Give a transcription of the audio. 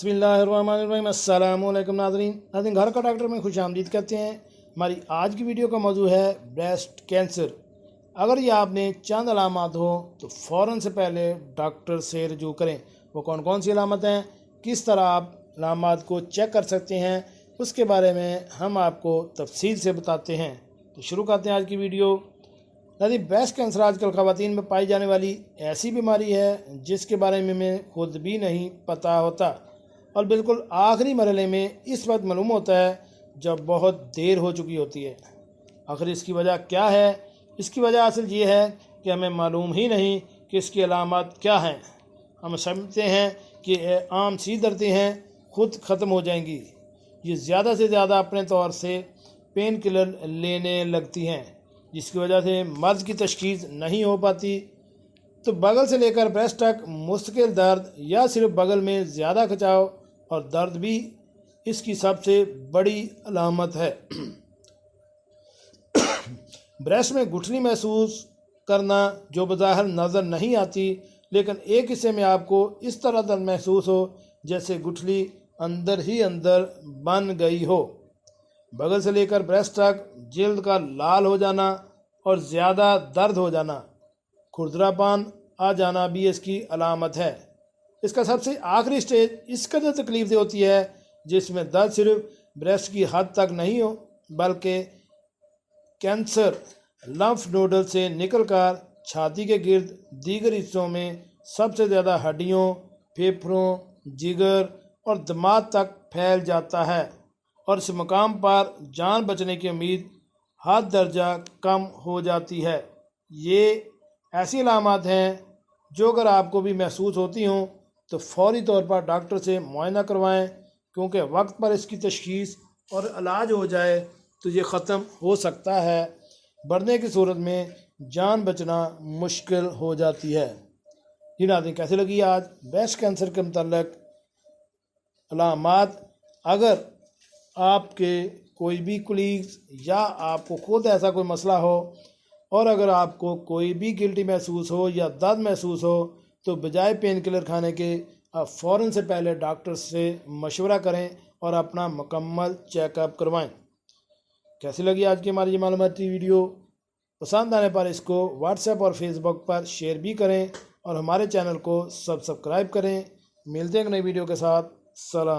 بسم اللہ الرحمن الرحیم۔ السلام علیکم ناظرین، گھر کا ڈاکٹر میں خوش آمدید کرتے ہیں۔ ہماری آج کی ویڈیو کا موضوع ہے بریسٹ کینسر۔ اگر یہ آپ نے چند علامات ہو تو فوراً سے پہلے ڈاکٹر سے رجوع کریں۔ وہ کون کون سی علامت ہیں، کس طرح آپ علامات کو چیک کر سکتے ہیں، اس کے بارے میں ہم آپ کو تفصیل سے بتاتے ہیں۔ تو شروع کرتے ہیں آج کی ویڈیو۔ بریسٹ کینسر آج کل خواتین میں پائی جانے والی ایسی بیماری ہے جس کے بارے میں ہمیں خود بھی نہیں پتہ ہوتا، اور بالکل آخری مرحلے میں اس وقت معلوم ہوتا ہے جب بہت دیر ہو چکی ہوتی ہے۔ آخر اس کی وجہ کیا ہے؟ اس کی وجہ اصل یہ ہے کہ ہمیں معلوم ہی نہیں کہ اس کی علامات کیا ہیں۔ ہم سمجھتے ہیں کہ عام سی دردیں ہیں، خود ختم ہو جائیں گی۔ یہ زیادہ سے زیادہ اپنے طور سے پین کلر لینے لگتی ہیں، جس کی وجہ سے مرض کی تشخیص نہیں ہو پاتی۔ تو بغل سے لے کر بریسٹ تک مستقل درد یا صرف بغل میں زیادہ کھچاؤ اور درد بھی اس کی سب سے بڑی علامت ہے۔ بریسٹ میں گٹھلی محسوس کرنا جو بظاہر نظر نہیں آتی، لیکن ایک حصے میں آپ کو اس طرح درد محسوس ہو جیسے گٹھلی اندر ہی اندر بن گئی ہو۔ بغل سے لے کر بریسٹ تک جلد کا لال ہو جانا اور زیادہ درد ہو جانا، کھردرا پان آ جانا بھی اس کی علامت ہے۔ اس کا سب سے آخری سٹیج اس قدر تکلیف دہ ہوتی ہے جس میں درد صرف بریسٹ کی حد تک نہیں ہو بلکہ کینسر لمف نوڈل سے نکل کر چھاتی کے گرد دیگر حصوں میں سب سے زیادہ ہڈیوں، پھیپھڑوں، جگر اور دماغ تک پھیل جاتا ہے، اور اس مقام پر جان بچنے کی امید حد درجہ کم ہو جاتی ہے۔ یہ ایسی علامات ہیں جو اگر آپ کو بھی محسوس ہوتی ہوں تو فوری طور پر ڈاکٹر سے معائنہ کروائیں، کیونکہ وقت پر اس کی تشخیص اور علاج ہو جائے تو یہ ختم ہو سکتا ہے، بڑھنے کی صورت میں جان بچنا مشکل ہو جاتی ہے۔ یہ ناظرین کیسے لگی آج بریسٹ کینسر کے متعلق علامات؟ اگر آپ کے کوئی بھی کولیگز یا آپ کو خود ایسا کوئی مسئلہ ہو، اور اگر آپ کو کوئی بھی گلٹی محسوس ہو یا درد محسوس ہو تو بجائے پین کلر کھانے کے آپ فوراً سے پہلے ڈاکٹر سے مشورہ کریں اور اپنا مکمل چیک اپ کروائیں۔ کیسی لگی آج کی ہماری یہ معلوماتی ویڈیو؟ پسند آنے پر اس کو واٹس ایپ اور فیس بک پر شیئر بھی کریں اور ہمارے چینل کو سبسکرائب کریں۔ ملتے ہیں ایک نئی ویڈیو کے ساتھ۔ سلام۔